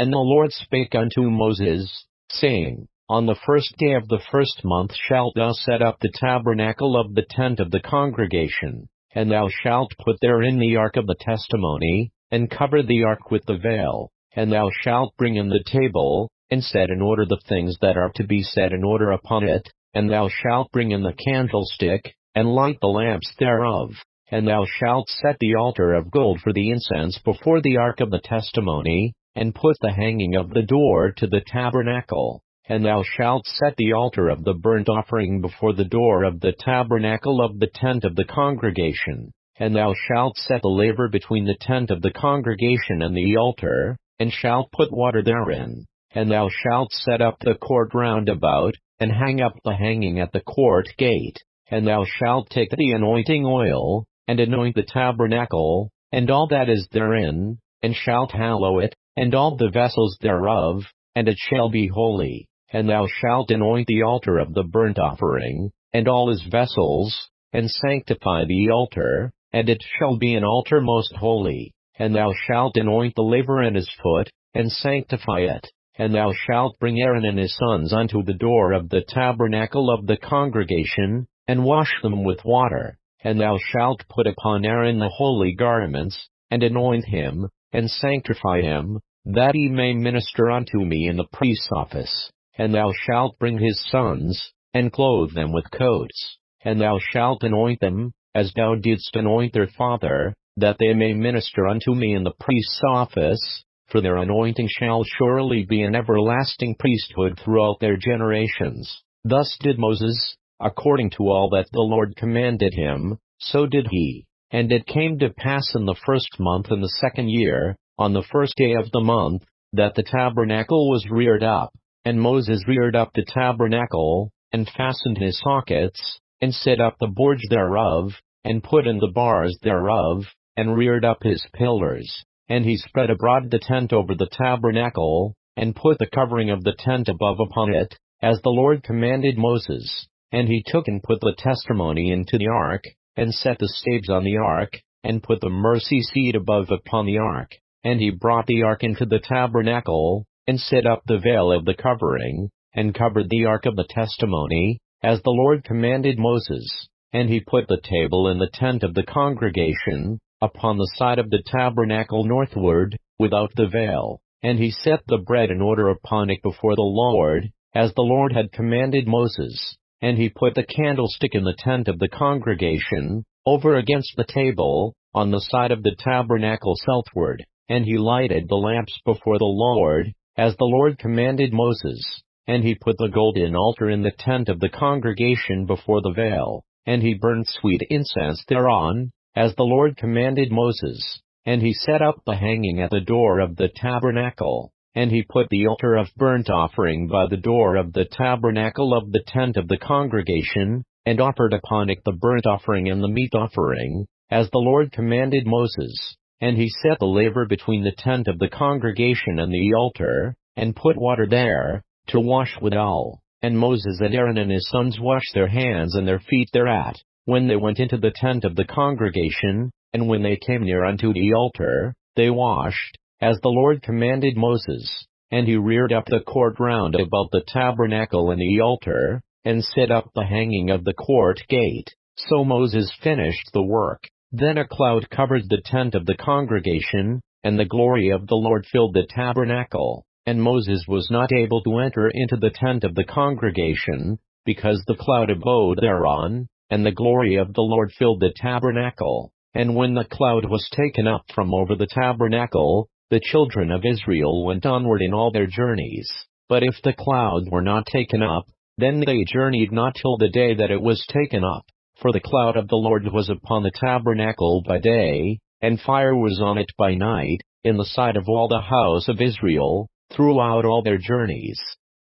And the Lord spake unto Moses, saying, On the first day of the first month shalt thou set up the tabernacle of the tent of the congregation, and thou shalt put therein the ark of the testimony, and cover the ark with the vail, and thou shalt bring in the table, and set in order the things that are to be set in order upon it, and thou shalt bring in the candlestick, and light the lamps thereof. And thou shalt set the altar of gold for the incense before the ark of the testimony, and put the hanging of the door to the tabernacle. And thou shalt set the altar of the burnt offering before the door of the tabernacle of the tent of the congregation. And thou shalt set the laver between the tent of the congregation and the altar, and shalt put water therein. And thou shalt set up the court round about, and hang up the hanging at the court gate. And thou shalt take the anointing oil, and anoint the tabernacle, and all that is therein, and shalt hallow it, and all the vessels thereof, and it shall be holy. And thou shalt anoint the altar of the burnt offering, and all his vessels, and sanctify the altar, and it shall be an altar most holy. And thou shalt anoint the laver and his foot, and sanctify it. And thou shalt bring Aaron and his sons unto the door of the tabernacle of the congregation, and wash them with water. And thou shalt put upon Aaron the holy garments, and anoint him, and sanctify him, that he may minister unto me in the priest's office. And thou shalt bring his sons, and clothe them with coats. And thou shalt anoint them, as thou didst anoint their father, that they may minister unto me in the priest's office, for their anointing shall surely be an everlasting priesthood throughout their generations. Thus did Moses, according to all that the Lord commanded him, so did he. And it came to pass in the first month in the second year, on the first day of the month, that the tabernacle was reared up. And Moses reared up the tabernacle, and fastened his sockets, and set up the boards thereof, and put in the bars thereof, and reared up his pillars. And he spread abroad the tent over the tabernacle, and put the covering of the tent above upon it, as the Lord commanded Moses. And he took and put the testimony into the ark, and set the staves on the ark, and put the mercy seat above upon the ark. And he brought the ark into the tabernacle, and set up the veil of the covering, and covered the ark of the testimony, as the Lord commanded Moses. And he put the table in the tent of the congregation, upon the side of the tabernacle northward, without the veil. And he set the bread in order upon it before the Lord, as the Lord had commanded Moses. And he put the candlestick in the tent of the congregation, over against the table, on the side of the tabernacle southward. And he lighted the lamps before the Lord, as the Lord commanded Moses. And he put the golden altar in the tent of the congregation before the veil. And he burned sweet incense thereon, as the Lord commanded Moses. And he set up the hanging at the door of the tabernacle. And he put the altar of burnt offering by the door of the tabernacle of the tent of the congregation, and offered upon it the burnt offering and the meat offering, as the Lord commanded Moses. And he set the laver between the tent of the congregation and the altar, and put water there, to wash withal. And Moses and Aaron and his sons washed their hands and their feet thereat, when they went into the tent of the congregation, and when they came near unto the altar, they washed, as the Lord commanded Moses. And he reared up the court round about the tabernacle and the altar, and set up the hanging of the court gate. So Moses finished the work. Then a cloud covered the tent of the congregation, and the glory of the Lord filled the tabernacle. And Moses was not able to enter into the tent of the congregation, because the cloud abode thereon, and the glory of the Lord filled the tabernacle. And when the cloud was taken up from over the tabernacle, the children of Israel went onward in all their journeys. But if the cloud were not taken up, then they journeyed not till the day that it was taken up. For the cloud of the Lord was upon the tabernacle by day, and fire was on it by night, in the sight of all the house of Israel, throughout all their journeys.